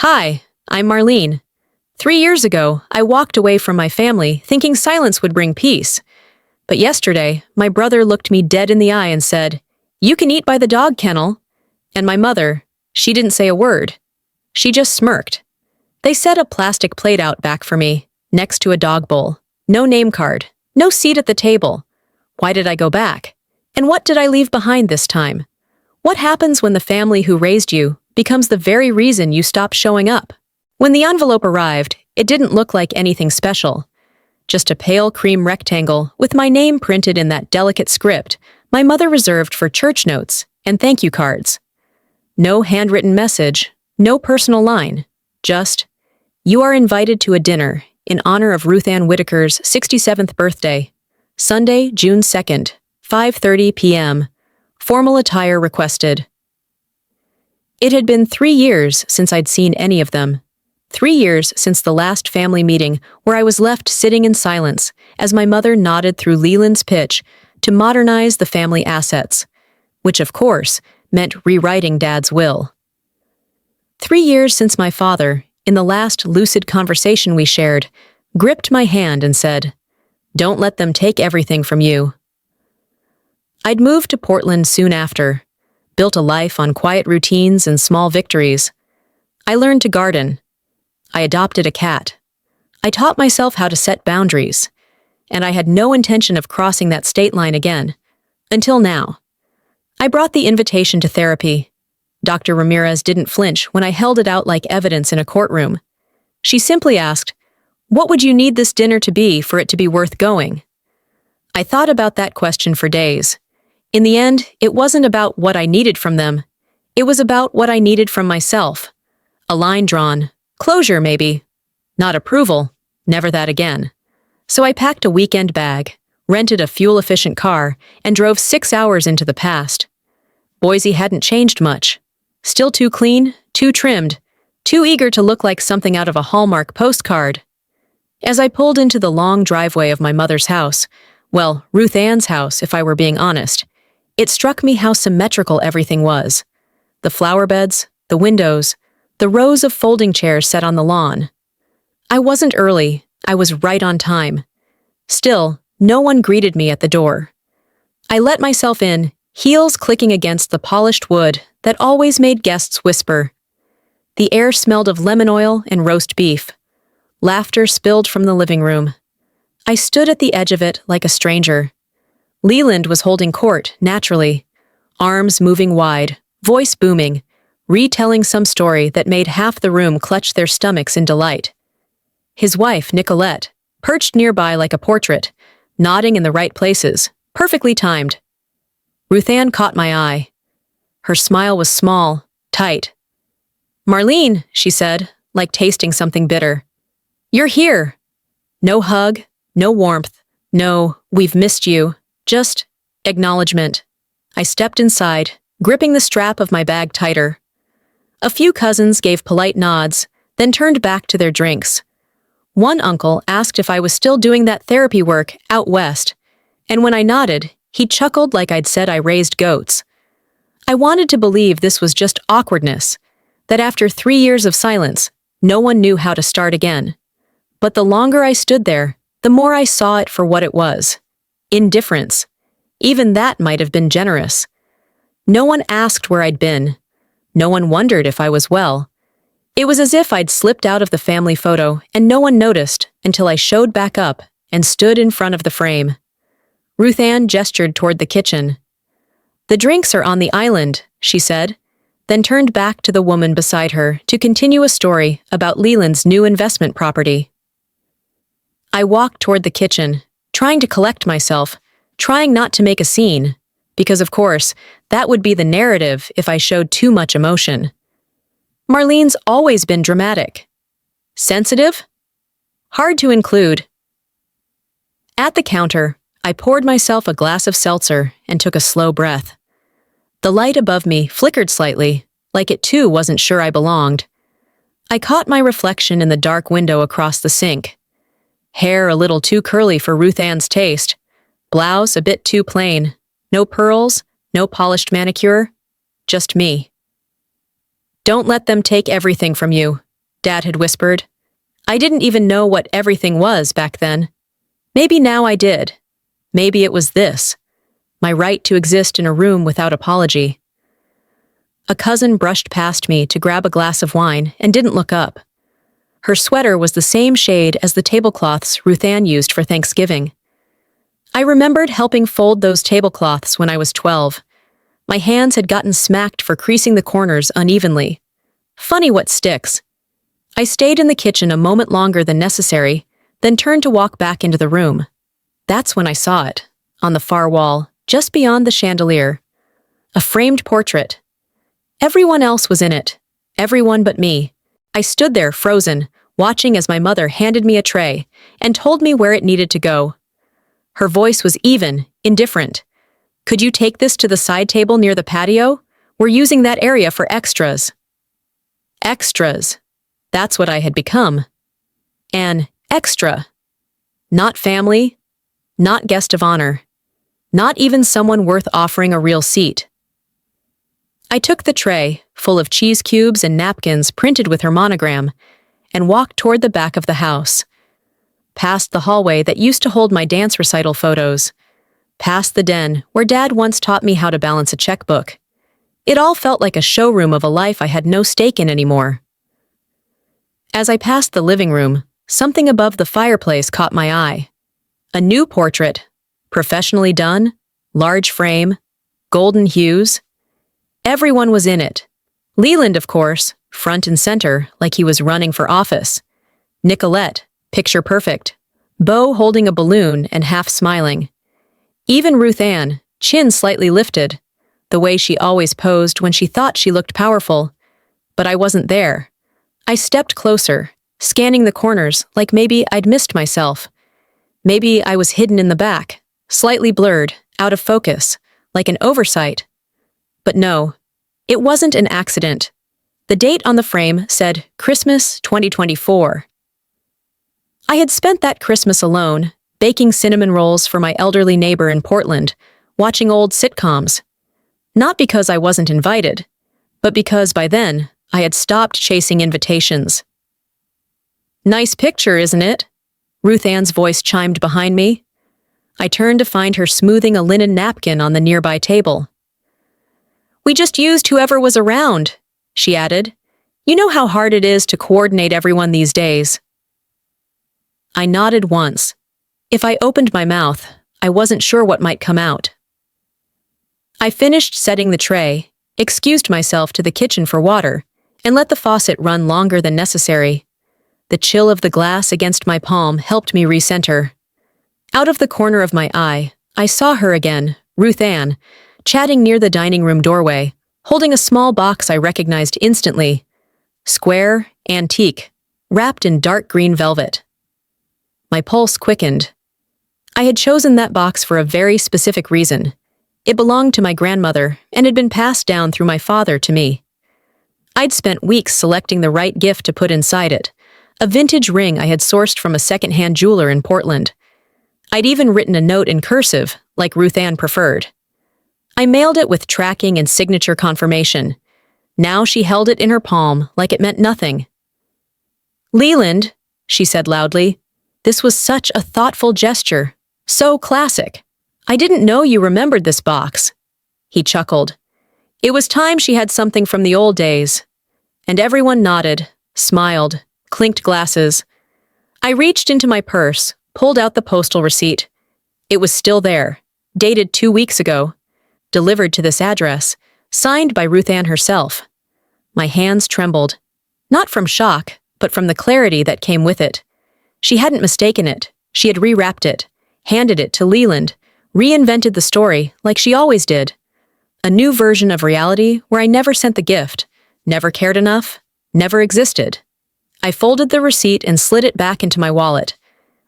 Hi, I'm Marlene. 3 years ago, I walked away from my family thinking silence would bring peace. But yesterday, my brother looked me dead in the eye and said, "You can eat by the dog kennel." And my mother, she didn't say a word. She just smirked. They set a plastic plate out back for me, next to a dog bowl. No name card, no seat at the table. Why did I go back? And what did I leave behind this time? What happens when the family who raised you becomes the very reason you stop showing up? When the envelope arrived, it didn't look like anything special. Just a pale cream rectangle with my name printed in that delicate script my mother reserved for church notes and thank you cards. No handwritten message, no personal line, just, "You are invited to a dinner in honor of Ruth Ann Whitaker's 67th birthday, Sunday, June 2nd, 5:30 p.m. Formal attire requested." It had been 3 years since I'd seen any of them. 3 years since the last family meeting where I was left sitting in silence as my mother nodded through Leland's pitch to modernize the family assets, which of course meant rewriting Dad's will. 3 years since my father, in the last lucid conversation we shared, gripped my hand and said, "Don't let them take everything from you." I'd moved to Portland soon after, built a life on quiet routines and small victories. I learned to garden. I adopted a cat. I taught myself how to set boundaries, and I had no intention of crossing that state line again, until now. I brought the invitation to therapy. Dr. Ramirez didn't flinch when I held it out like evidence in a courtroom. She simply asked, "What would you need this dinner to be for it to be worth going?" I thought about that question for days. In the end, it wasn't about what I needed from them. It was about what I needed from myself. A line drawn. Closure, maybe. Not approval. Never that again. So I packed a weekend bag, rented a fuel-efficient car, and drove 6 hours into the past. Boise hadn't changed much. Still too clean, too trimmed, too eager to look like something out of a Hallmark postcard. As I pulled into the long driveway of my mother's house, well, Ruth Ann's house, if I were being honest, it struck me how symmetrical everything was. The flower beds, the windows, the rows of folding chairs set on the lawn. I wasn't early, I was right on time. Still, no one greeted me at the door. I let myself in, heels clicking against the polished wood that always made guests whisper. The air smelled of lemon oil and roast beef. Laughter spilled from the living room. I stood at the edge of it like a stranger. Leland was holding court, naturally, arms moving wide, voice booming, retelling some story that made half the room clutch their stomachs in delight. His wife, Nicolette, perched nearby like a portrait, nodding in the right places, perfectly timed. Ruth Ann caught my eye. Her smile was small, tight. "Marlene," she said, like tasting something bitter. "You're here." No hug, no warmth, no, "We've missed you," just acknowledgement. I stepped inside, gripping the strap of my bag tighter. A few cousins gave polite nods, then turned back to their drinks. One uncle asked if I was still doing that therapy work out west, and when I nodded, he chuckled like I'd said I raised goats. I wanted to believe this was just awkwardness, that after 3 years of silence, no one knew how to start again. But the longer I stood there, the more I saw it for what it was. Indifference. Even that might have been generous. No one asked where I'd been. No one wondered if I was well. It was as if I'd slipped out of the family photo and no one noticed until I showed back up and stood in front of the frame. Ruth Ann gestured toward the kitchen. "The drinks are on the island," she said, then turned back to the woman beside her to continue a story about Leland's new investment property. I walked toward the kitchen, trying to collect myself, trying not to make a scene, because of course, that would be the narrative if I showed too much emotion. Marlene's always been dramatic. Sensitive? Hard to include. At the counter, I poured myself a glass of seltzer and took a slow breath. The light above me flickered slightly, like it too wasn't sure I belonged. I caught my reflection in the dark window across the sink. Hair a little too curly for Ruth Ann's taste, blouse a bit too plain, no pearls, no polished manicure, just me. "Don't let them take everything from you," Dad had whispered. I didn't even know what everything was back then. Maybe now I did. Maybe it was this. My right to exist in a room without apology. A cousin brushed past me to grab a glass of wine and didn't look up. Her sweater was the same shade as the tablecloths Ruth Ann used for Thanksgiving. I remembered helping fold those tablecloths when I was 12. My hands had gotten smacked for creasing the corners unevenly. Funny what sticks. I stayed in the kitchen a moment longer than necessary, then turned to walk back into the room. That's when I saw it, on the far wall, just beyond the chandelier. A framed portrait. Everyone else was in it. Everyone but me. I stood there, frozen, watching as my mother handed me a tray and told me where it needed to go. Her voice was even, indifferent. Could you take this to the side table near the patio? We're using that area for extras. Extras. That's what I had become. An extra. Not family. Not guest of honor. Not even someone worth offering a real seat. I took the tray, full of cheese cubes and napkins printed with her monogram, and walked toward the back of the house. Past the hallway that used to hold my dance recital photos. Past the den where Dad once taught me how to balance a checkbook. It all felt like a showroom of a life I had no stake in anymore. As I passed the living room, something above the fireplace caught my eye. A new portrait, professionally done, large frame, golden hues. Everyone was in it. Leland, of course, front and center, like he was running for office. Nicolette, picture perfect. Beau holding a balloon and half smiling. Even Ruth Ann, chin slightly lifted, the way she always posed when she thought she looked powerful. But I wasn't there. I stepped closer, scanning the corners like maybe I'd missed myself. Maybe I was hidden in the back, slightly blurred, out of focus, like an oversight. But no, it wasn't an accident. The date on the frame said Christmas 2024. I had spent that Christmas alone, baking cinnamon rolls for my elderly neighbor in Portland, watching old sitcoms. Not because I wasn't invited, but because by then I had stopped chasing invitations. Nice picture, isn't it? Ruth Ann's voice chimed behind me. I turned to find her smoothing a linen napkin on the nearby table. We just used whoever was around, she added. You know how hard it is to coordinate everyone these days. I nodded once. If I opened my mouth, I wasn't sure what might come out. I finished setting the tray, excused myself to the kitchen for water, and let the faucet run longer than necessary. The chill of the glass against my palm helped me recenter. Out of the corner of my eye, I saw her again, Ruth Ann, chatting near the dining room doorway, holding a small box I recognized instantly. Square, antique, wrapped in dark green velvet. My pulse quickened. I had chosen that box for a very specific reason. It belonged to my grandmother and had been passed down through my father to me. I'd spent weeks selecting the right gift to put inside it, a vintage ring I had sourced from a second-hand jeweler in Portland. I'd even written a note in cursive, like Ruth Ann preferred. I mailed it with tracking and signature confirmation. Now she held it in her palm like it meant nothing. Leland, she said loudly, this was such a thoughtful gesture, so classic. I didn't know you remembered this box. He chuckled. It was time she had something from the old days. And everyone nodded, smiled, clinked glasses. I reached into my purse, pulled out the postal receipt. It was still there, dated 2 weeks ago, delivered to this address, signed by Ruth Ann herself. My hands trembled, not from shock, but from the clarity that came with it. She hadn't mistaken it. She had rewrapped it, handed it to Leland, reinvented the story like she always did. A new version of reality where I never sent the gift, never cared enough, never existed. I folded the receipt and slid it back into my wallet.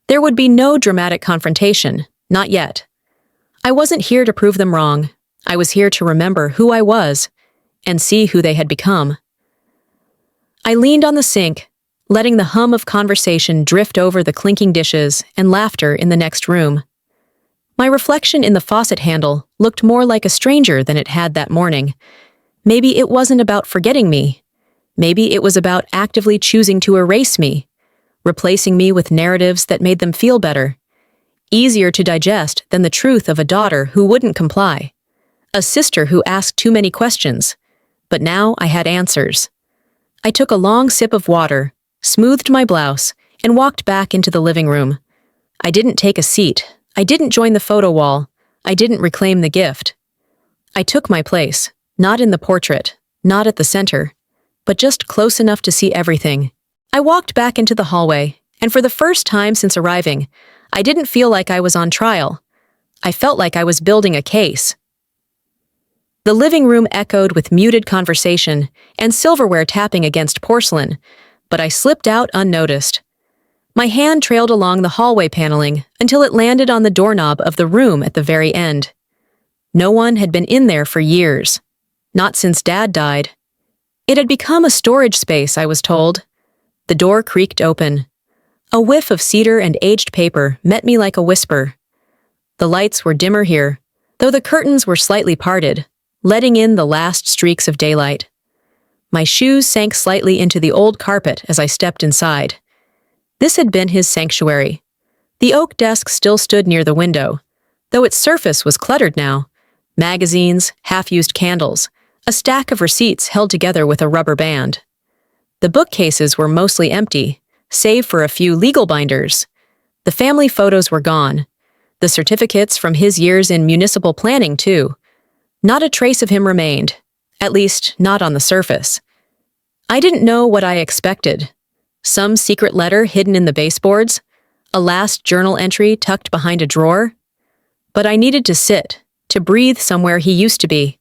There would be no dramatic confrontation, not yet. I wasn't here to prove them wrong. I was here to remember who I was and see who they had become. I leaned on the sink, letting the hum of conversation drift over the clinking dishes and laughter in the next room. My reflection in the faucet handle looked more like a stranger than it had that morning. Maybe it wasn't about forgetting me. Maybe it was about actively choosing to erase me, replacing me with narratives that made them feel better, easier to digest than the truth of a daughter who wouldn't comply, a sister who asked too many questions. But now I had answers. I took a long sip of water, smoothed my blouse, and walked back into the living room. I didn't take a seat. I didn't join the photo wall. I didn't reclaim the gift. I took my place, not in the portrait, not at the center, but just close enough to see everything. I walked back into the hallway, and for the first time since arriving, I didn't feel like I was on trial. I felt like I was building a case. The living room echoed with muted conversation and silverware tapping against porcelain, but I slipped out unnoticed. My hand trailed along the hallway paneling until it landed on the doorknob of the room at the very end. No one had been in there for years. Not since Dad died. It had become a storage space, I was told. The door creaked open. A whiff of cedar and aged paper met me like a whisper. The lights were dimmer here, though the curtains were slightly parted, letting in the last streaks of daylight. My shoes sank slightly into the old carpet as I stepped inside. This had been his sanctuary. The oak desk still stood near the window, though its surface was cluttered now. Magazines, half-used candles, a stack of receipts held together with a rubber band. The bookcases were mostly empty, save for a few legal binders. The family photos were gone. The certificates from his years in municipal planning, too. Not a trace of him remained, at least not on the surface. I didn't know what I expected. Some secret letter hidden in the baseboards, a last journal entry tucked behind a drawer. But I needed to sit, to breathe somewhere he used to be.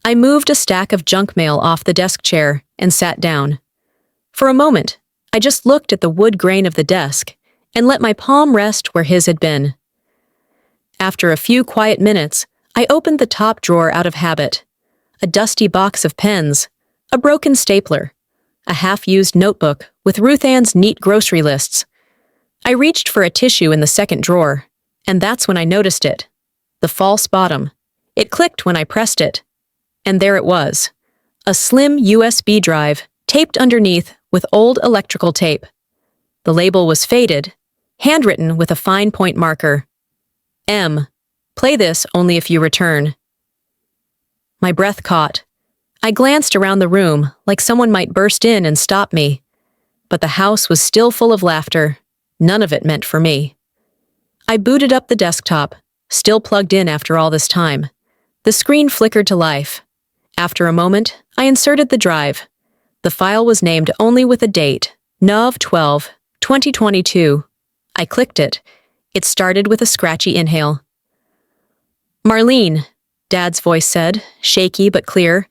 I moved a stack of junk mail off the desk chair and sat down. For a moment, I just looked at the wood grain of the desk and let my palm rest where his had been. After a few quiet minutes, I opened the top drawer out of habit. A dusty box of pens, a broken stapler, a half-used notebook with Ruth Ann's neat grocery lists. I reached for a tissue in the second drawer, and that's when I noticed it. The false bottom. It clicked when I pressed it. And there it was. A slim USB drive, taped underneath with old electrical tape. The label was faded, handwritten with a fine point marker. M. Play this only if you return. My breath caught. I glanced around the room like someone might burst in and stop me. But the house was still full of laughter. None of it meant for me. I booted up the desktop, still plugged in after all this time. The screen flickered to life. After a moment, I inserted the drive. The file was named only with a date, Nov 12, 2022. I clicked it. It started with a scratchy inhale. "Marlene," Dad's voice said, shaky but clear.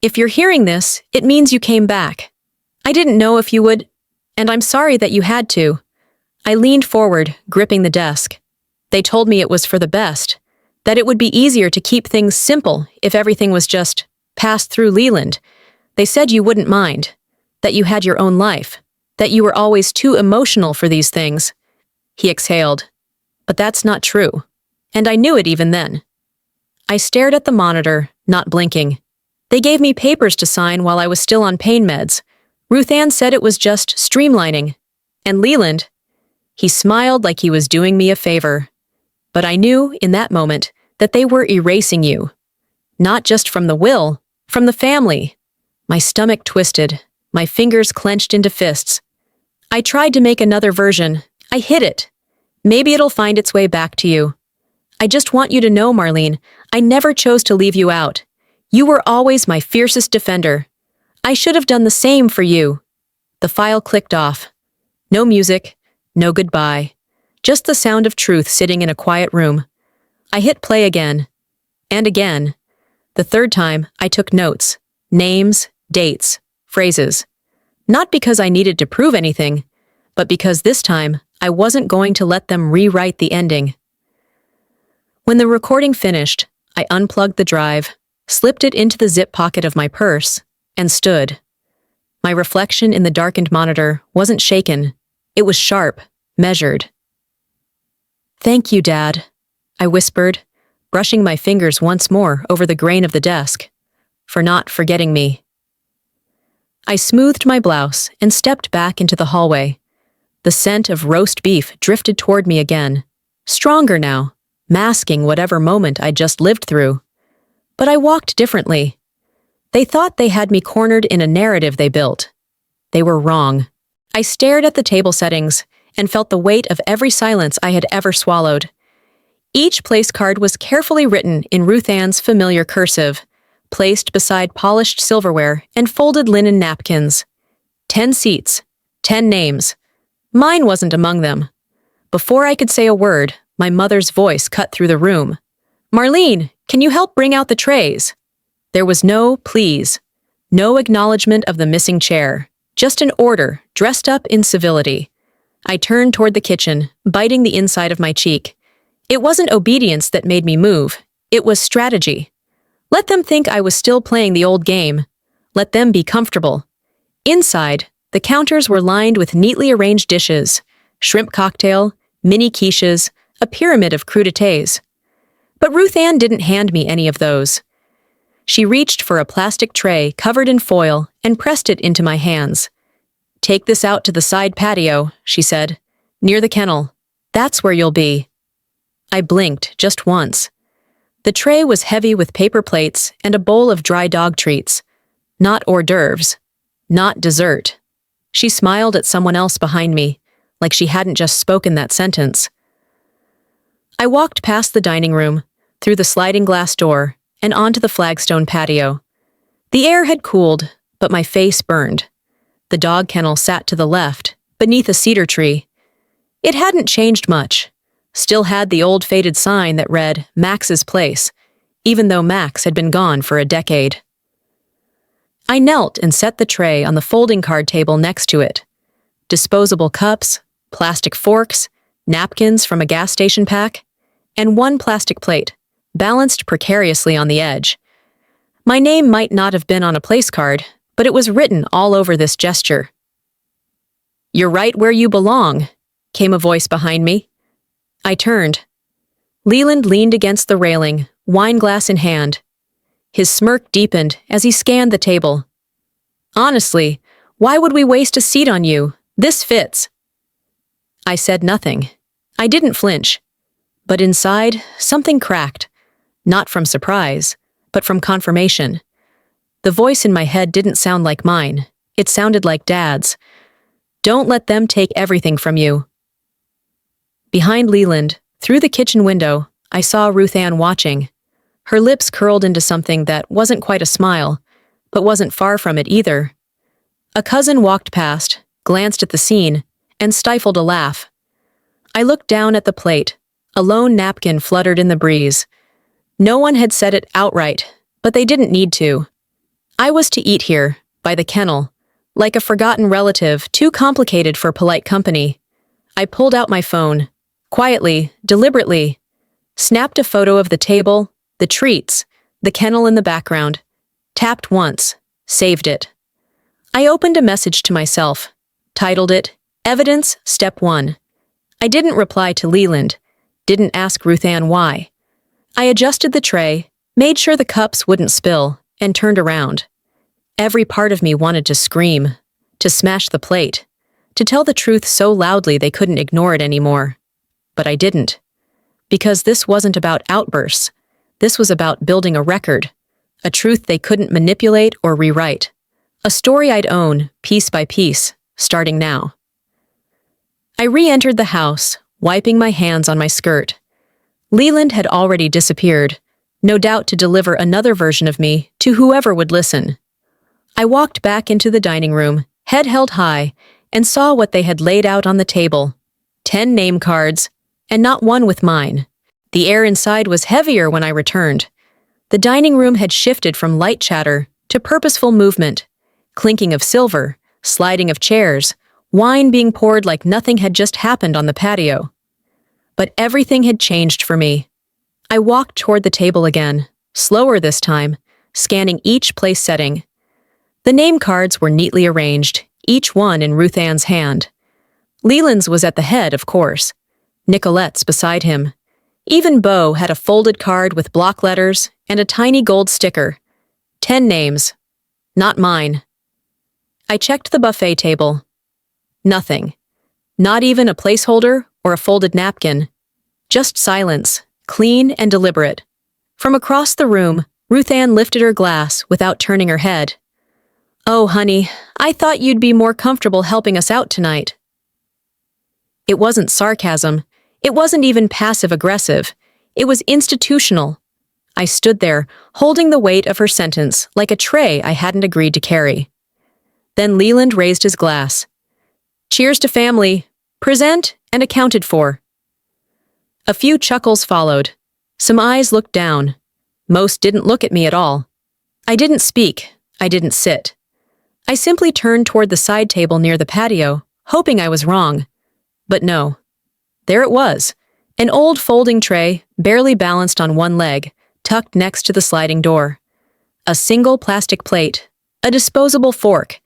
"If you're hearing this, it means you came back. I didn't know if you would, and I'm sorry that you had to." I leaned forward, gripping the desk. They told me it was for the best, that it would be easier to keep things simple if everything was just passed through Leland. They said you wouldn't mind, that you had your own life, that you were always too emotional for these things. He exhaled. But that's not true, and I knew it even then. I stared at the monitor, not blinking. They gave me papers to sign while I was still on pain meds. Ruth Ann said it was just streamlining. And Leland, he smiled like he was doing me a favor. But I knew, in that moment, that they were erasing you. Not just from the will, from the family. My stomach twisted, my fingers clenched into fists. I tried to make another version. I hid it. Maybe it'll find its way back to you. I just want you to know, Marlene, I never chose to leave you out. You were always my fiercest defender. I should have done the same for you. The file clicked off. No music, no goodbye. Just the sound of truth sitting in a quiet room. I hit play again. And again. The third time, I took notes. Names, dates, phrases. Not because I needed to prove anything, but because this time, I wasn't going to let them rewrite the ending. When the recording finished, I unplugged the drive, slipped it into the zip pocket of my purse, and stood. My reflection in the darkened monitor wasn't shaken. It was sharp, measured. "Thank you, Dad," I whispered, brushing my fingers once more over the grain of the desk, "for not forgetting me." I smoothed my blouse and stepped back into the hallway. The scent of roast beef drifted toward me again, stronger now, masking whatever moment I'd just lived through. But I walked differently. They thought they had me cornered in a narrative they built. They were wrong. I stared at the table settings and felt the weight of every silence I had ever swallowed. Each place card was carefully written in Ruth Ann's familiar cursive, placed beside polished silverware and folded linen napkins. 10 seats, 10 names. Mine wasn't among them. Before I could say a word, my mother's voice cut through the room. "Marlene, can you help bring out the trays?" There was no please, no acknowledgement of the missing chair, just an order dressed up in civility. I turned toward the kitchen, biting the inside of my cheek. It wasn't obedience that made me move. It was strategy. Let them think I was still playing the old game. Let them be comfortable. Inside, the counters were lined with neatly arranged dishes, shrimp cocktail, mini quiches, a pyramid of crudités. But Ruth Ann didn't hand me any of those. She reached for a plastic tray covered in foil and pressed it into my hands. "Take this out to the side patio," she said, "near the kennel. That's where you'll be." I blinked just once. The tray was heavy with paper plates and a bowl of dry dog treats. Not hors d'oeuvres. Not dessert. She smiled at someone else behind me, like she hadn't just spoken that sentence. I walked past the dining room, through the sliding glass door, and onto the flagstone patio. The air had cooled, but my face burned. The dog kennel sat to the left, beneath a cedar tree. It hadn't changed much. Still had the old faded sign that read Max's Place, even though Max had been gone for a decade. I knelt and set the tray on the folding card table next to it. Disposable cups, plastic forks, napkins from a gas station pack, and one plastic plate, balanced precariously on the edge. My name might not have been on a place card, but it was written all over this gesture. "You're right where you belong," came a voice behind me. I turned. Leland leaned against the railing, wineglass in hand. His smirk deepened as he scanned the table. "Honestly, why would we waste a seat on you? This fits." I said nothing. I didn't flinch. But inside, something cracked. Not from surprise, but from confirmation. The voice in my head didn't sound like mine. It sounded like Dad's. "Don't let them take everything from you." Behind Leland, through the kitchen window, I saw Ruth Ann watching. Her lips curled into something that wasn't quite a smile, but wasn't far from it either. A cousin walked past, glanced at the scene, and stifled a laugh. I looked down at the plate. A lone napkin fluttered in the breeze. No one had said it outright, but they didn't need to. I was to eat here, by the kennel, like a forgotten relative too complicated for polite company. I pulled out my phone, quietly, deliberately, snapped a photo of the table, the treats, the kennel in the background, tapped once, saved it. I opened a message to myself, titled it, Evidence Step 1. I didn't reply to Leland, didn't ask Ruth Ann why. I adjusted the tray, made sure the cups wouldn't spill, and turned around. Every part of me wanted to scream, to smash the plate, to tell the truth so loudly they couldn't ignore it anymore. But I didn't. Because this wasn't about outbursts. This was about building a record, a truth they couldn't manipulate or rewrite, a story I'd own, piece by piece, starting now. I re-entered the house, wiping my hands on my skirt. Leland had already disappeared, no doubt to deliver another version of me to whoever would listen. I walked back into the dining room, head held high, and saw what they had laid out on the table. 10 name cards, and not one with mine. The air inside was heavier when I returned. The dining room had shifted from light chatter to purposeful movement, clinking of silver, sliding of chairs, wine being poured like nothing had just happened on the patio. But everything had changed for me. I walked toward the table again, slower this time, scanning each place setting. The name cards were neatly arranged, each one in Ruth Ann's hand. Leland's was at the head, of course. Nicolette's beside him. Even Beau had a folded card with block letters and a tiny gold sticker. 10 names. Not mine. I checked the buffet table. Nothing. Not even a placeholder or a folded napkin. Just silence, clean and deliberate. From across the room, Ruth Ann lifted her glass without turning her head. "Oh, honey, I thought you'd be more comfortable helping us out tonight." It wasn't sarcasm. It wasn't even passive-aggressive. It was institutional. I stood there, holding the weight of her sentence like a tray I hadn't agreed to carry. Then Leland raised his glass. "Cheers to family. Present and accounted for." A few chuckles followed. Some eyes looked down. Most didn't look at me at all. I didn't speak. I didn't sit. I simply turned toward the side table near the patio, hoping I was wrong. But no. There it was, an old folding tray, barely balanced on one leg, tucked next to the sliding door. A single plastic plate, a disposable fork,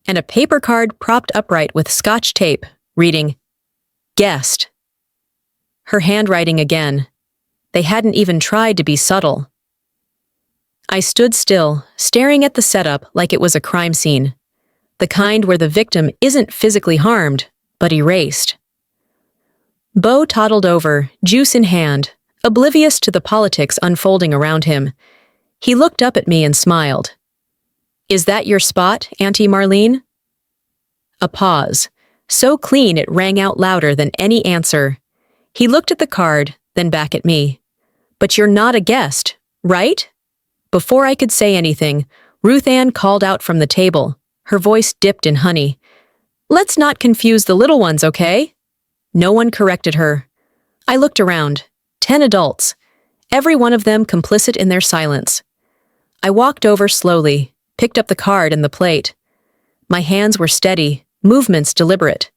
and a paper card propped upright with Scotch tape, reading, "Guest." Her handwriting again. They hadn't even tried to be subtle. I stood still, staring at the setup like it was a crime scene. The kind where the victim isn't physically harmed, but erased. Beau toddled over, juice in hand, oblivious to the politics unfolding around him. He looked up at me and smiled. "Is that your spot, Auntie Marlene?" A pause, so clean it rang out louder than any answer. He looked at the card, then back at me. "But you're not a guest, right?" Before I could say anything, Ruth Ann called out from the table, her voice dipped in honey. "Let's not confuse the little ones, okay?" No one corrected her. I looked around. 10 adults, every one of them complicit in their silence. I walked over slowly, picked up the card and the plate. My hands were steady, movements deliberate.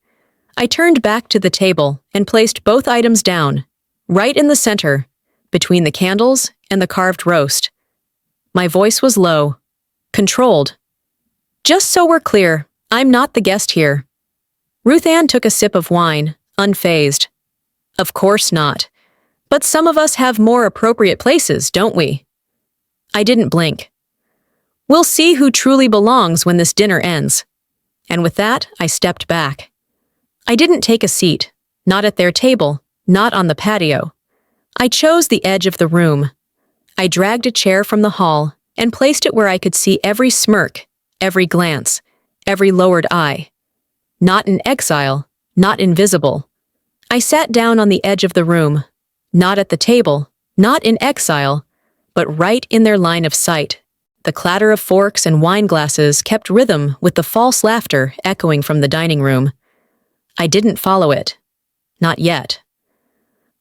I turned back to the table and placed both items down, right in the center, between the candles and the carved roast. My voice was low, controlled. "Just so we're clear, I'm not the guest here." Ruth Ann took a sip of wine, unfazed. "Of course not. But some of us have more appropriate places, don't we?" I didn't blink. "We'll see who truly belongs when this dinner ends." And with that, I stepped back. I didn't take a seat, not at their table, not on the patio. I chose the edge of the room. I dragged a chair from the hall and placed it where I could see every smirk, every glance, every lowered eye. Not in exile, not invisible. I sat down on the edge of the room, not at the table, not in exile, but right in their line of sight. The clatter of forks and wine glasses kept rhythm with the false laughter echoing from the dining room. I didn't follow it. Not yet.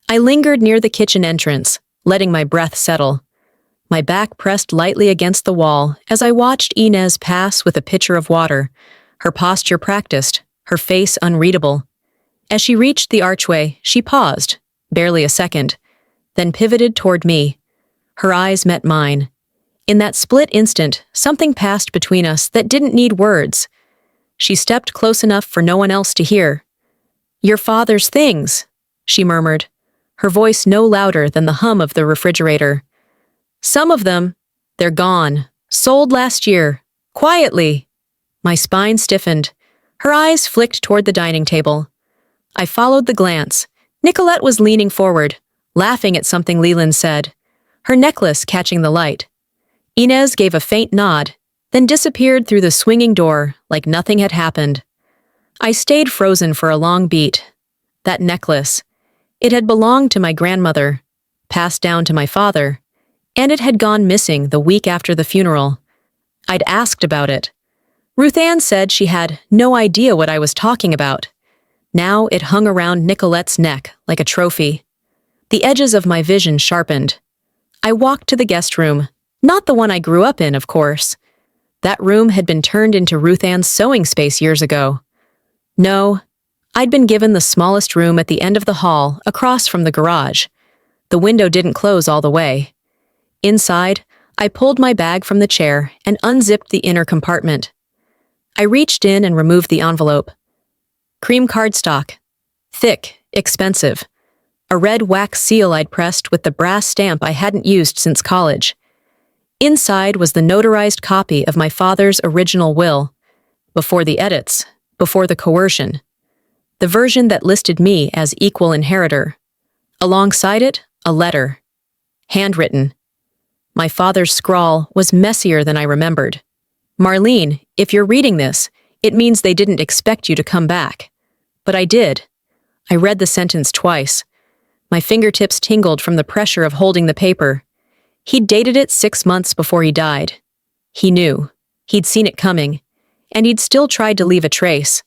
I lingered near the kitchen entrance, letting my breath settle. My back pressed lightly against the wall as I watched Inez pass with a pitcher of water, her posture practiced, her face unreadable. As she reached the archway, she paused, barely a second, then pivoted toward me. Her eyes met mine. In that split instant, something passed between us that didn't need words. She stepped close enough for no one else to hear. "Your father's things," she murmured, her voice no louder than the hum of the refrigerator. "Some of them, they're gone, sold last year, quietly." My spine stiffened. Her eyes flicked toward the dining table. I followed the glance. Nicolette was leaning forward, laughing at something Leland said, her necklace catching the light. Inez gave a faint nod, then disappeared through the swinging door like nothing had happened. I stayed frozen for a long beat. That necklace. It had belonged to my grandmother, passed down to my father, and it had gone missing the week after the funeral. I'd asked about it. Ruth Ann said she had no idea what I was talking about. Now it hung around Nicolette's neck like a trophy. The edges of my vision sharpened. I walked to the guest room, not the one I grew up in, of course. That room had been turned into Ruth Ann's sewing space years ago. No, I'd been given the smallest room at the end of the hall, across from the garage. The window didn't close all the way. Inside, I pulled my bag from the chair and unzipped the inner compartment. I reached in and removed the envelope. Cream cardstock. Thick, expensive. A red wax seal I'd pressed with the brass stamp I hadn't used since college. Inside was the notarized copy of my father's original will. Before the edits, before the coercion. The version that listed me as equal inheritor. Alongside it, a letter. Handwritten. My father's scrawl was messier than I remembered. Marlene, if you're reading this, it means they didn't expect you to come back. But I did. I read the sentence twice. My fingertips tingled from the pressure of holding the paper. He'd dated it 6 months before he died. He knew. He'd seen it coming. And he'd still tried to leave a trace.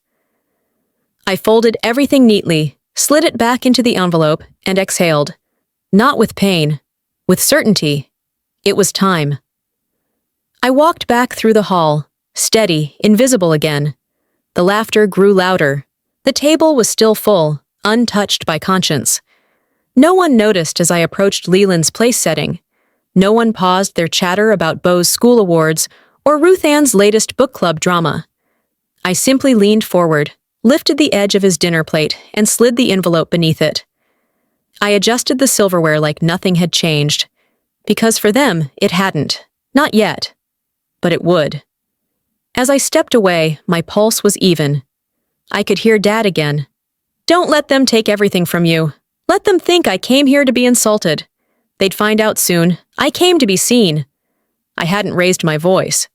I folded everything neatly, slid it back into the envelope, and exhaled. Not with pain. With certainty. It was time. I walked back through the hall, steady, invisible again. The laughter grew louder. The table was still full, untouched by conscience. No one noticed as I approached Leland's place setting. No one paused their chatter about Beau's school awards or Ruth Ann's latest book club drama. I simply leaned forward, lifted the edge of his dinner plate, and slid the envelope beneath it. I adjusted the silverware like nothing had changed. Because for them, it hadn't. Not yet. But it would. As I stepped away, my pulse was even. I could hear Dad again. Don't let them take everything from you. Let them think I came here to be insulted. They'd find out soon. I came to be seen. I hadn't raised my voice.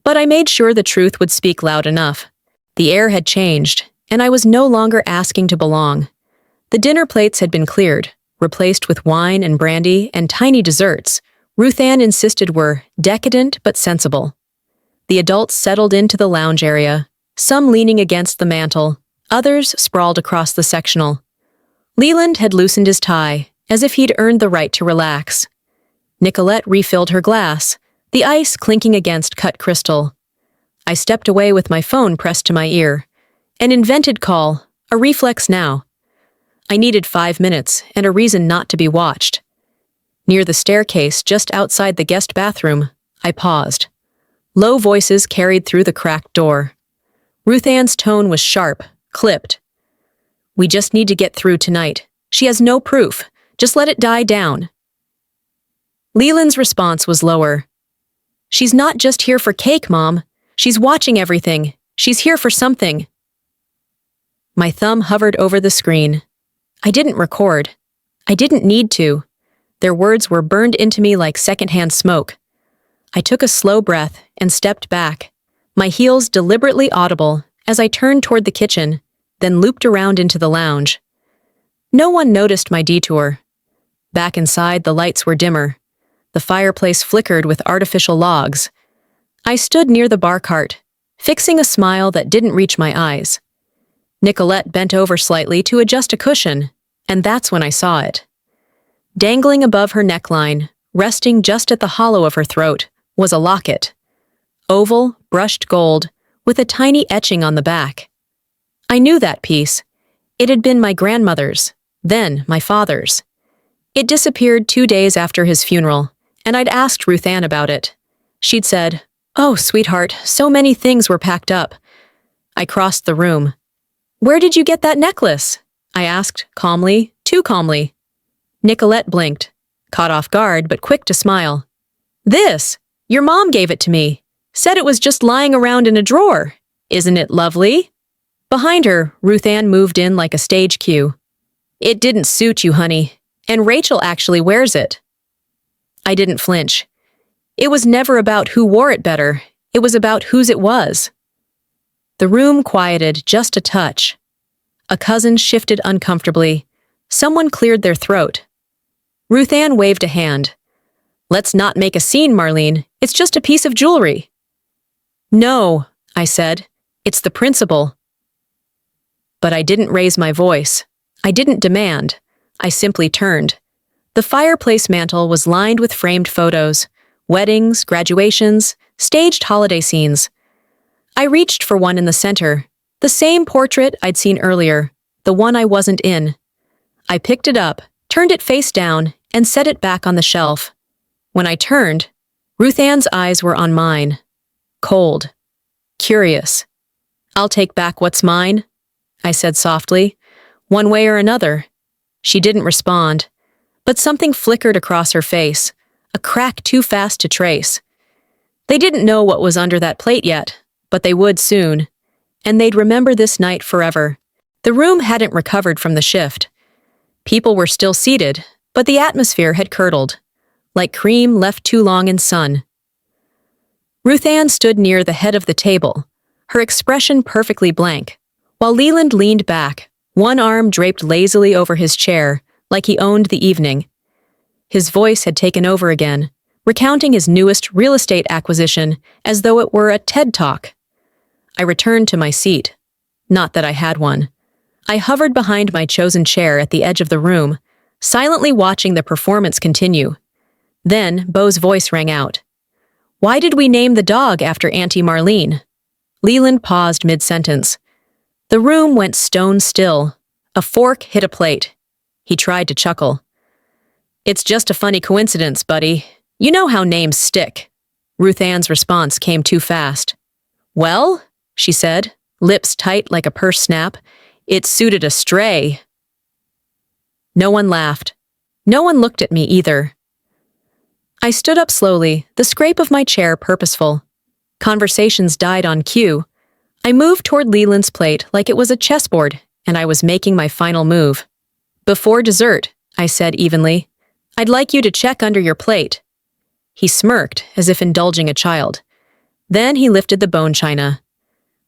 But I made sure the truth would speak loud enough. The air had changed, and I was no longer asking to belong. The dinner plates had been cleared, replaced with wine and brandy and tiny desserts Ruth Ann insisted were decadent but sensible. The adults settled into the lounge area, some leaning against the mantel, others sprawled across the sectional. Leland had loosened his tie, as if he'd earned the right to relax. Nicolette refilled her glass, the ice clinking against cut crystal. I stepped away with my phone pressed to my ear. An invented call, a reflex now. I needed 5 minutes and a reason not to be watched. Near the staircase just outside the guest bathroom, I paused. Low voices carried through the cracked door. Ruth Ann's tone was sharp, clipped. We just need to get through tonight. She has no proof. Just let it die down. Leland's response was lower. She's not just here for cake, Mom. She's watching everything. She's here for something. My thumb hovered over the screen. I didn't record. I didn't need to. Their words were burned into me like secondhand smoke. I took a slow breath and stepped back, my heels deliberately audible as I turned toward the kitchen, then looped around into the lounge. No one noticed my detour. Back inside, the lights were dimmer. The fireplace flickered with artificial logs. I stood near the bar cart, fixing a smile that didn't reach my eyes. Nicolette bent over slightly to adjust a cushion, and that's when I saw it. Dangling above her neckline, resting just at the hollow of her throat, was a locket. Oval, brushed gold, with a tiny etching on the back. I knew that piece. It had been my grandmother's, then my father's. It disappeared 2 days after his funeral, and I'd asked Ruth Ann about it. She'd said, "Oh, sweetheart, so many things were packed up." I crossed the room. "Where did you get that necklace?" I asked, calmly, too calmly. Nicolette blinked, caught off guard but quick to smile. "This! Your mom gave it to me. Said it was just lying around in a drawer. Isn't it lovely?" Behind her, Ruth Ann moved in like a stage cue. "It didn't suit you, honey, and Rachel actually wears it." I didn't flinch. It was never about who wore it better. It was about whose it was. The room quieted just a touch. A cousin shifted uncomfortably. Someone cleared their throat. Ruth Ann waved a hand. "Let's not make a scene, Marlene. It's just a piece of jewelry." "No," I said. "It's the principle." But I didn't raise my voice. I didn't demand. I simply turned. The fireplace mantel was lined with framed photos, weddings, graduations, staged holiday scenes. I reached for one in the center, the same portrait I'd seen earlier, the one I wasn't in. I picked it up, turned it face down, and set it back on the shelf. When I turned, Ruth Ann's eyes were on mine. Cold. Curious. "I'll take back what's mine," I said softly, "one way or another." She didn't respond, but something flickered across her face, a crack too fast to trace. They didn't know what was under that plate yet, but they would soon. and they'd remember this night forever. The room hadn't recovered from the shift. People were still seated, but the atmosphere had curdled, like cream left too long in sun. Ruth Ann stood near the head of the table, her expression perfectly blank, while Leland leaned back, one arm draped lazily over his chair, like he owned the evening. His voice had taken over again, recounting his newest real estate acquisition as though it were a TED Talk. I returned to my seat. Not that I had one. I hovered behind my chosen chair at the edge of the room, silently watching the performance continue. Then Beau's voice rang out. "Why did we name the dog after Auntie Marlene?" Leland paused mid-sentence. The room went stone still. A fork hit a plate. He tried to chuckle. "It's just a funny coincidence, buddy. You know how names stick." Ruth Ann's response came too fast. "Well," she said, lips tight like a purse snap, "it suited a stray." No one laughed. No one looked at me either. I stood up slowly, the scrape of my chair purposeful. Conversations died on cue. I moved toward Leland's plate like it was a chessboard, and I was making my final move. "Before dessert," I said evenly, "I'd like you to check under your plate." He smirked, as if indulging a child. Then he lifted the bone china.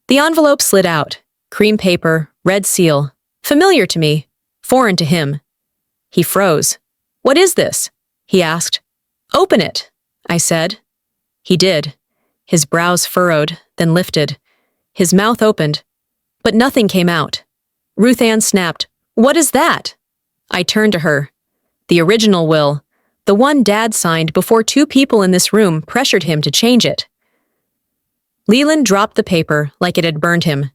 The envelope slid out. Cream paper, red seal. Familiar to me, foreign to him. He froze. "What is this?" he asked. "Open it," I said. He did. His brows furrowed, then lifted. His mouth opened, but nothing came out. Ruth Ann snapped, "What is that?" I turned to her. The original will, the one Dad signed before two people in this room pressured him to change it. Leland dropped the paper like it had burned him.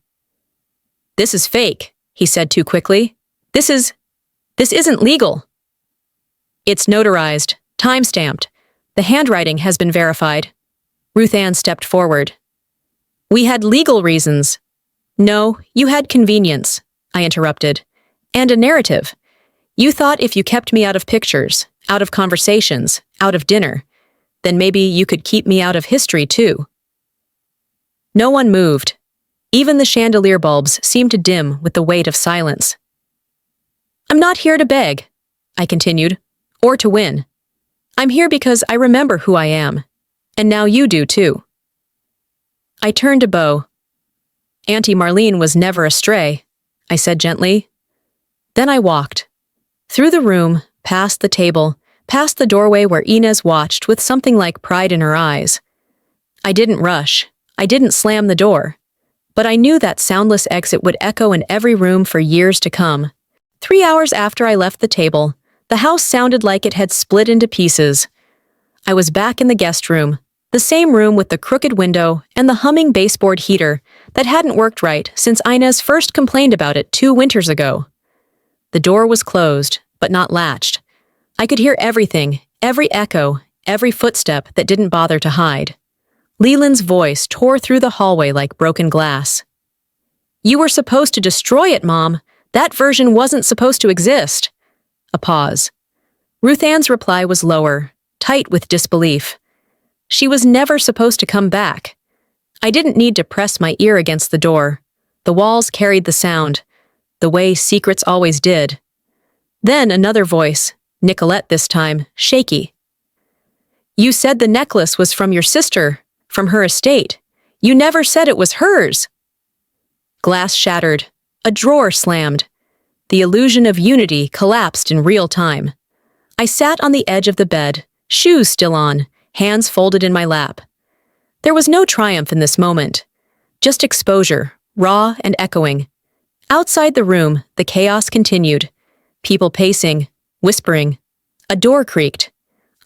"This is fake," he said too quickly. This isn't legal." "It's notarized, time-stamped. The handwriting has been verified." Ruth Ann stepped forward. "We had legal reasons." "No, you had convenience," I interrupted. "And a narrative. You thought if you kept me out of pictures, out of conversations, out of dinner, then maybe you could keep me out of history too." No one moved. Even the chandelier bulbs seemed to dim with the weight of silence. "I'm not here to beg," I continued, "or to win. I'm here because I remember who I am. And now you do too." I turned to Beau. "Auntie Marlene was never a stray," I said gently. Then I walked. Through the room, past the table, past the doorway where Inez watched with something like pride in her eyes. I didn't rush. I didn't slam the door. But I knew that soundless exit would echo in every room for years to come. 3 hours after I left the table, the house sounded like it had split into pieces. I was back in the guest room, the same room with the crooked window and the humming baseboard heater that hadn't worked right since Inez first complained about it 2 winters ago. The door was closed, but not latched. I could hear everything, every echo, every footstep that didn't bother to hide. Leland's voice tore through the hallway like broken glass. "You were supposed to destroy it, Mom. That version wasn't supposed to exist." A pause. Ruth Ann's reply was lower, tight with disbelief. She was never supposed to come back. I didn't need to press my ear against the door. The walls carried the sound, the way secrets always did. Then another voice, Nicolette this time, shaky. "You said the necklace was from your sister, from her estate. You never said it was hers." Glass shattered. A drawer slammed. The illusion of unity collapsed in real time. I sat on the edge of the bed, shoes still on, hands folded in my lap. There was no triumph in this moment. Just exposure, raw and echoing. Outside the room, the chaos continued. People pacing, whispering. A door creaked.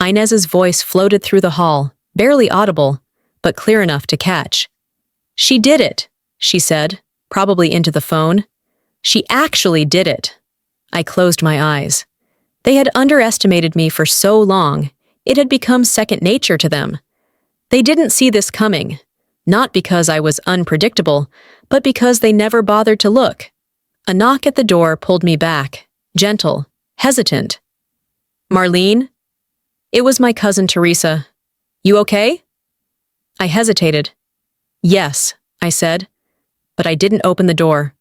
Inez's voice floated through the hall, barely audible, but clear enough to catch. "She did it," she said, probably into the phone. "She actually did it." I closed my eyes. They had underestimated me for so long, it had become second nature to them. They didn't see this coming, not because I was unpredictable, but because they never bothered to look. A knock at the door pulled me back, gentle, hesitant. "Marlene?" It was my cousin Teresa. "You okay?" I hesitated. "Yes," I said. but I didn't open the door.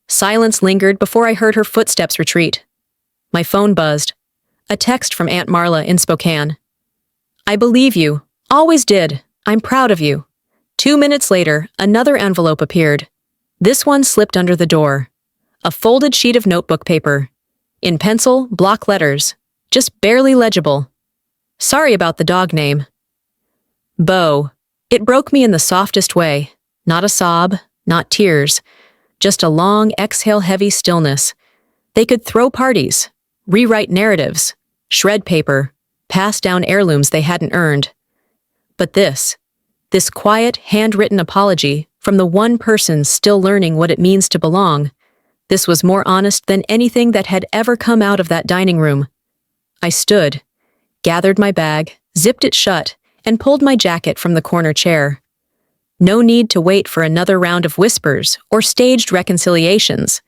Silence lingered before I heard her footsteps retreat. My phone buzzed. A text from Aunt Marla in Spokane. I believe you. Always did. I'm proud of you. 2 minutes later, another envelope appeared. This one slipped under the door. A folded sheet of notebook paper. In pencil, block letters. Just barely legible. Sorry about the dog name. Bo. It broke me in the softest way. Not a sob, not tears. Just a long, exhale-heavy stillness. They could throw parties, rewrite narratives, shred paper, pass down heirlooms they hadn't earned. But this quiet, handwritten apology from the one person still learning what it means to belong, this was more honest than anything that had ever come out of that dining room. I stood, gathered my bag, zipped it shut, and pulled my jacket from the corner chair. No need to wait for another round of whispers or staged reconciliations.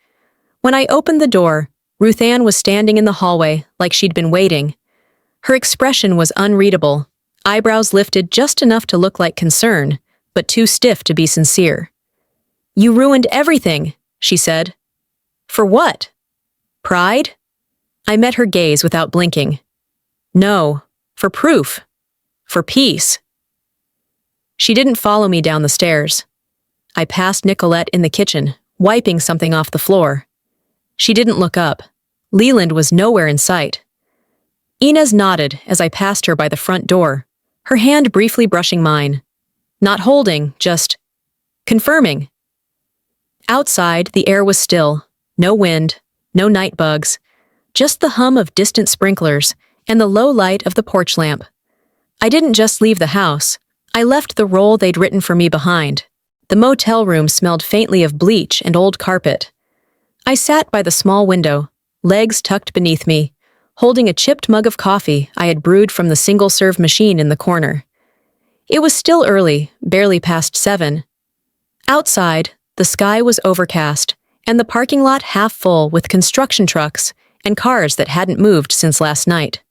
When I opened the door, Ruth Ann was standing in the hallway like she'd been waiting. Her expression was unreadable, eyebrows lifted just enough to look like concern, but too stiff to be sincere. You ruined everything, she said. For what? Pride? I met her gaze without blinking. No, for proof. For peace. She didn't follow me down the stairs. I passed Nicolette in the kitchen, wiping something off the floor. She didn't look up. Leland was nowhere in sight. Inez nodded as I passed her by the front door, her hand briefly brushing mine. Not holding, just confirming. Outside, the air was still. No wind, no night bugs, just the hum of distant sprinklers and the low light of the porch lamp. I didn't just leave the house. I left the role they'd written for me behind. The motel room smelled faintly of bleach and old carpet. I sat by the small window, legs tucked beneath me, holding a chipped mug of coffee I had brewed from the single-serve machine in the corner. It was still early, barely past 7. Outside, the sky was overcast, and the parking lot half full with construction trucks and cars that hadn't moved since last night.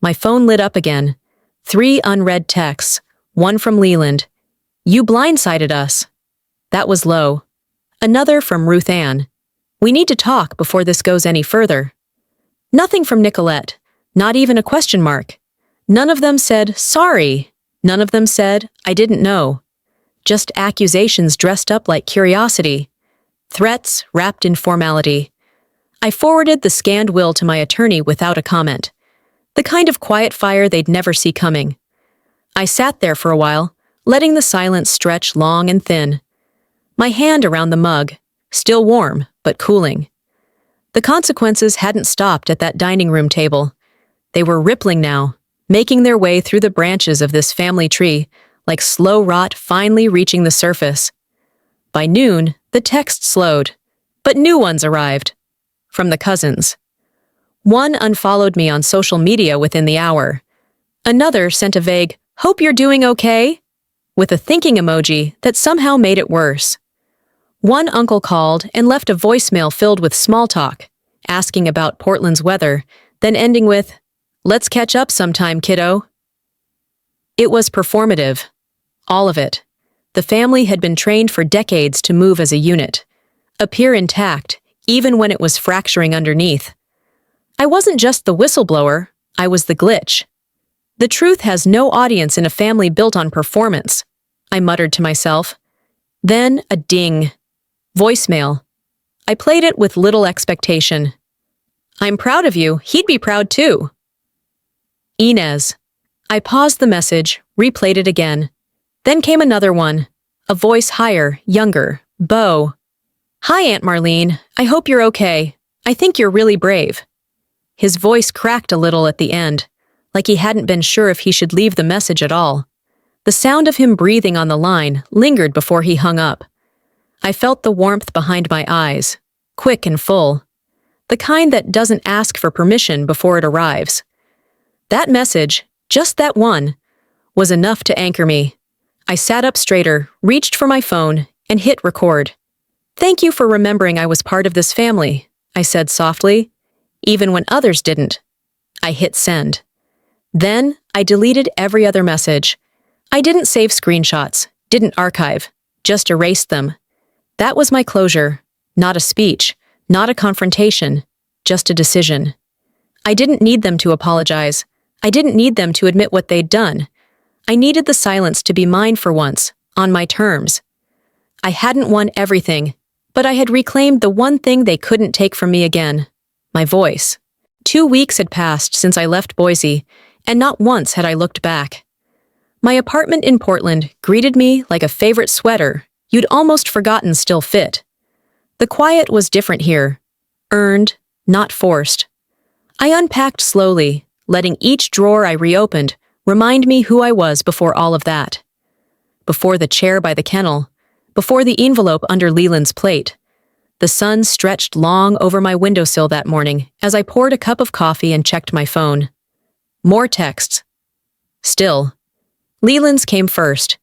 My phone lit up again. 3 unread texts, one from Leland. You blindsided us. That was low. Another from Ruth Ann. We need to talk before this goes any further. Nothing from Nicolette, not even a question mark. None of them said, sorry. None of them said, I didn't know. Just accusations dressed up like curiosity. Threats wrapped in formality. I forwarded the scanned will to my attorney without a comment. The kind of quiet fire they'd never see coming. I sat there for a while, letting the silence stretch long and thin. My hand around the mug, still warm, but cooling. The consequences hadn't stopped at that dining room table. They were rippling now, making their way through the branches of this family tree, like slow rot finally reaching the surface. By noon, the text slowed, but new ones arrived. From the cousins. One unfollowed me on social media within the hour. Another sent a vague, hope you're doing okay, with a thinking emoji that somehow made it worse. One uncle called and left a voicemail filled with small talk, asking about Portland's weather, then ending with, let's catch up sometime, kiddo. It was performative. All of it. The family had been trained for decades to move as a unit, appear intact, even when it was fracturing underneath. I wasn't just the whistleblower, I was the glitch. The truth has no audience in a family built on performance, I muttered to myself. Then a ding. Voicemail. I played it with little expectation. I'm proud of you, he'd be proud too. Inez. I paused the message, replayed it again. Then came another one, a voice higher, younger, Bo. Hi, Aunt Marlene. I hope you're okay. I think you're really brave. His voice cracked a little at the end, like he hadn't been sure if he should leave the message at all. The sound of him breathing on the line lingered before he hung up. I felt the warmth behind my eyes, quick and full. The kind that doesn't ask for permission before it arrives. That message, just that one, was enough to anchor me. I sat up straighter, reached for my phone, and hit record. Thank you for remembering I was part of this family, I said softly, even when others didn't. I hit send. Then, I deleted every other message. I didn't save screenshots, didn't archive, just erased them. That was my closure. Not a speech, not a confrontation, just a decision. I didn't need them to apologize. I didn't need them to admit what they'd done. I needed the silence to be mine for once, on my terms. I hadn't won everything, but I had reclaimed the one thing they couldn't take from me again: my voice. 2 weeks had passed since I left Boise, and not once had I looked back. My apartment in Portland greeted me like a favorite sweater you'd almost forgotten still fit. The quiet was different here, earned, not forced. I unpacked slowly, letting each drawer I reopened remind me who I was before all of that. Before the chair by the kennel, before the envelope under Leland's plate. The sun stretched long over my windowsill that morning as I poured a cup of coffee and checked my phone. More texts. Still. Leland's came first.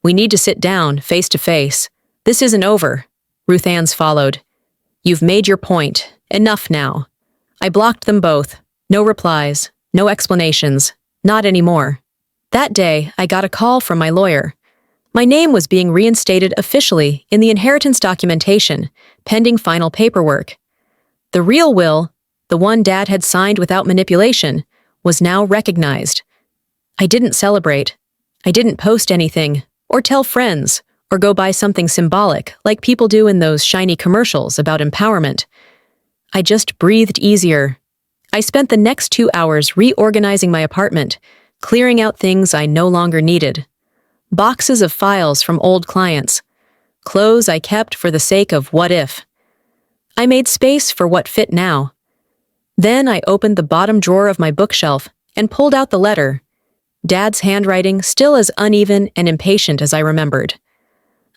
We need to sit down, face to face. This isn't over. Ruth Ann's followed. You've made your point. Enough now. I blocked them both. No replies. No explanations. Not anymore. That day, I got a call from my lawyer. My name was being reinstated officially in the inheritance documentation, pending final paperwork. The real will, the one Dad had signed without manipulation, was now recognized. I didn't celebrate. I didn't post anything, or tell friends, or go buy something symbolic like people do in those shiny commercials about empowerment. I just breathed easier. I spent the next 2 hours reorganizing my apartment, clearing out things I no longer needed. Boxes of files from old clients. Clothes I kept for the sake of what if. I made space for what fit now. Then I opened the bottom drawer of my bookshelf and pulled out the letter. Dad's handwriting still as uneven and impatient as I remembered.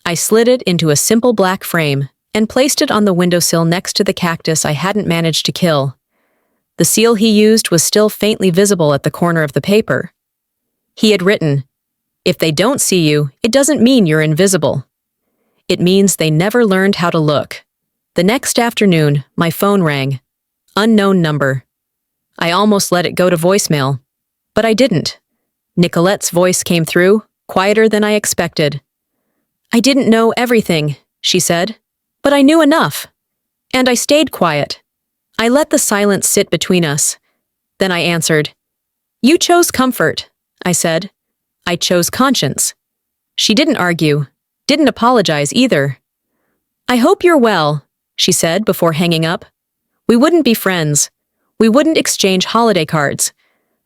I slid it into a simple black frame and placed it on the windowsill next to the cactus I hadn't managed to kill. The seal he used was still faintly visible at the corner of the paper. He had written, "If they don't see you, it doesn't mean you're invisible. It means they never learned how to look." The next afternoon, my phone rang. Unknown number. I almost let it go to voicemail, but I didn't. Nicolette's voice came through, quieter than I expected. "I didn't know everything," she said, "but I knew enough." And I stayed quiet. I let the silence sit between us. Then I answered. "You chose comfort," I said. "I chose conscience." She didn't argue, didn't apologize either. "I hope you're well," she said before hanging up. We wouldn't be friends. We wouldn't exchange holiday cards.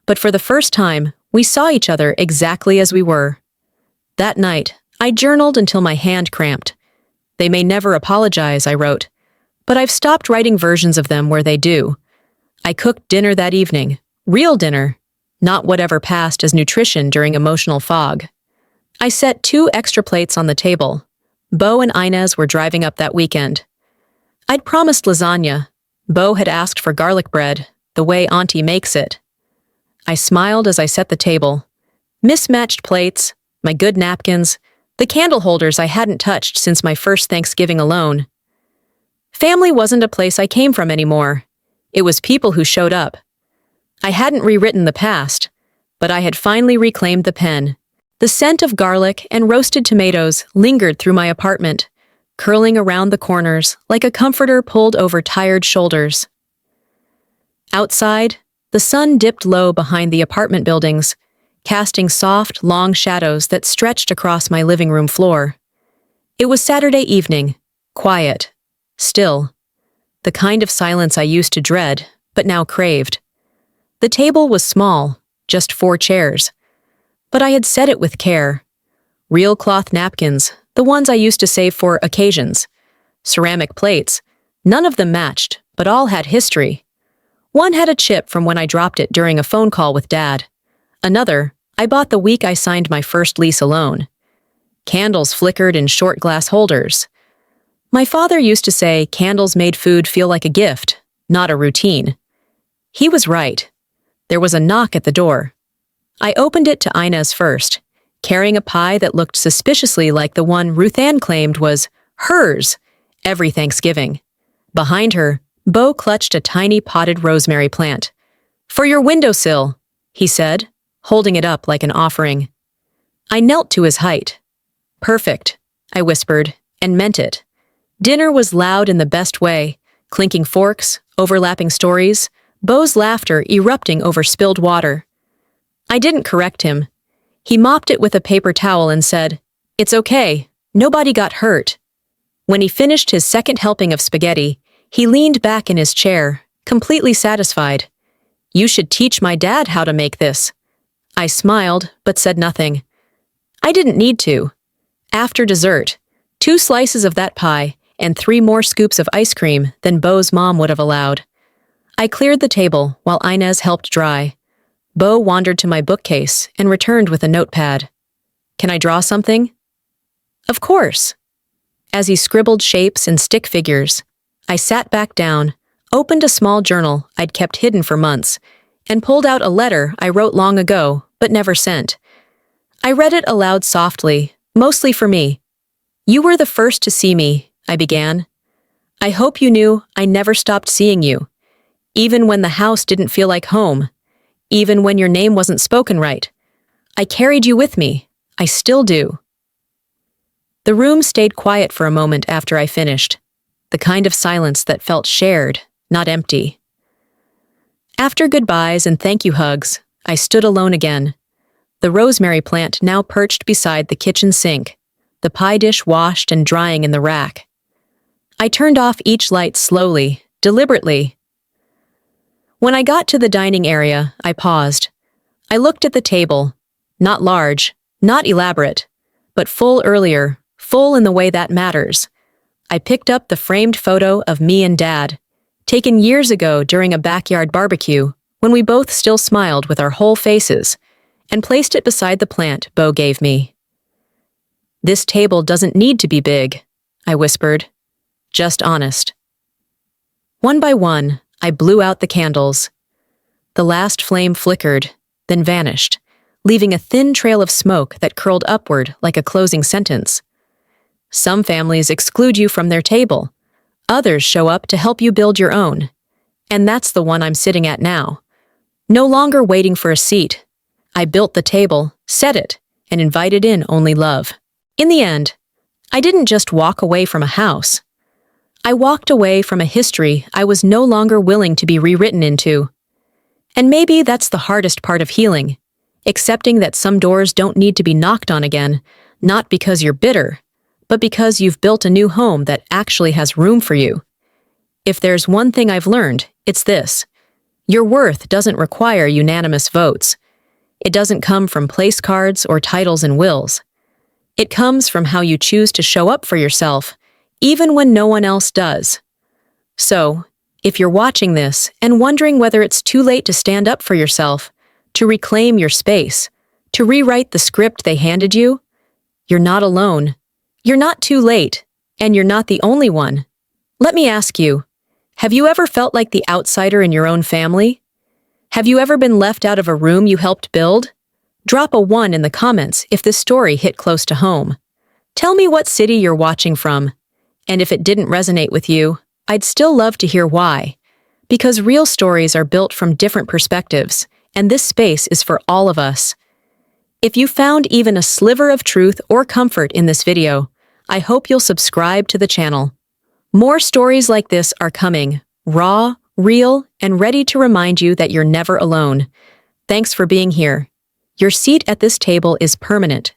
But for the first time, we saw each other exactly as we were. That night, I journaled until my hand cramped. "They may never apologize," I wrote, "but I've stopped writing versions of them where they do." I cooked dinner that evening, real dinner, not whatever passed as nutrition during emotional fog. I set 2 extra plates on the table. Bo and Inez were driving up that weekend. I'd promised lasagna. Bo had asked for garlic bread, the way Auntie makes it. I smiled as I set the table. Mismatched plates, my good napkins, the candle holders I hadn't touched since my first Thanksgiving alone. Family wasn't a place I came from anymore. It was people who showed up. I hadn't rewritten the past, but I had finally reclaimed the pen. The scent of garlic and roasted tomatoes lingered through my apartment, curling around the corners like a comforter pulled over tired shoulders. Outside, the sun dipped low behind the apartment buildings, casting soft, long shadows that stretched across my living room floor. It was Saturday evening, quiet, still, the kind of silence I used to dread, but now craved. The table was small, just 4 chairs, but I had set it with care. Real cloth napkins, the ones I used to save for occasions. Ceramic plates, none of them matched, but all had history. One had a chip from when I dropped it during a phone call with Dad. Another, I bought the week I signed my first lease alone. Candles flickered in short glass holders. My father used to say candles made food feel like a gift, not a routine. He was right. There was a knock at the door. I opened it to Inez first, carrying a pie that looked suspiciously like the one Ruth Ann claimed was hers every Thanksgiving. Behind her, Bo clutched a tiny potted rosemary plant. "For your windowsill," he said, holding it up like an offering. I knelt to his height. "Perfect," I whispered, and meant it. Dinner was loud in the best way, clinking forks, overlapping stories, Beau's laughter erupting over spilled water. I didn't correct him. He mopped it with a paper towel and said, "It's okay, nobody got hurt." When he finished his second helping of spaghetti, he leaned back in his chair, completely satisfied. "You should teach my dad how to make this." I smiled, but said nothing. I didn't need to. After dessert, 2 slices of that pie and 3 more scoops of ice cream than Beau's mom would have allowed. I cleared the table while Inez helped dry. Beau wandered to my bookcase and returned with a notepad. "Can I draw something?" "Of course." As he scribbled shapes and stick figures, I sat back down, opened a small journal I'd kept hidden for months, and pulled out a letter I wrote long ago but never sent. I read it aloud softly, mostly for me. "You were the first to see me," I began. "I hope you knew I never stopped seeing you, even when the house didn't feel like home, even when your name wasn't spoken right. I carried you with me. I still do." The room stayed quiet for a moment after I finished, the kind of silence that felt shared, not empty. After goodbyes and thank you hugs, I stood alone again, the rosemary plant now perched beside the kitchen sink, the pie dish washed and drying in the rack. I turned off each light slowly, deliberately. When I got to the dining area, I paused. I looked at the table, not large, not elaborate, but full in the way that matters. I picked up the framed photo of me and Dad, taken years ago during a backyard barbecue when we both still smiled with our whole faces, and placed it beside the plant Beau gave me. "This table doesn't need to be big," I whispered. "Just honest." One by one, I blew out the candles. The last flame flickered, then vanished, leaving a thin trail of smoke that curled upward like a closing sentence. Some families exclude you from their table. Others show up to help you build your own. And that's the one I'm sitting at now. No longer waiting for a seat. I built the table, set it, and invited in only love. In the end, I didn't just walk away from a house. I walked away from a history I was no longer willing to be rewritten into. And maybe that's the hardest part of healing, accepting that some doors don't need to be knocked on again, not because you're bitter, but because you've built a new home that actually has room for you. If there's one thing I've learned, it's this. Your worth doesn't require unanimous votes. It doesn't come from place cards or titles and wills. It comes from how you choose to show up for yourself, even when no one else does. So, if you're watching this and wondering whether it's too late to stand up for yourself, to reclaim your space, to rewrite the script they handed you, you're not alone. You're not too late, and you're not the only one. Let me ask you, have you ever felt like the outsider in your own family? Have you ever been left out of a room you helped build? Drop a 1 in the comments if this story hit close to home. Tell me what city you're watching from, and if it didn't resonate with you, I'd still love to hear why. Because real stories are built from different perspectives, and this space is for all of us. If you found even a sliver of truth or comfort in this video, I hope you'll subscribe to the channel. More stories like this are coming, raw, real, and ready to remind you that you're never alone. Thanks for being here. Your seat at this table is permanent,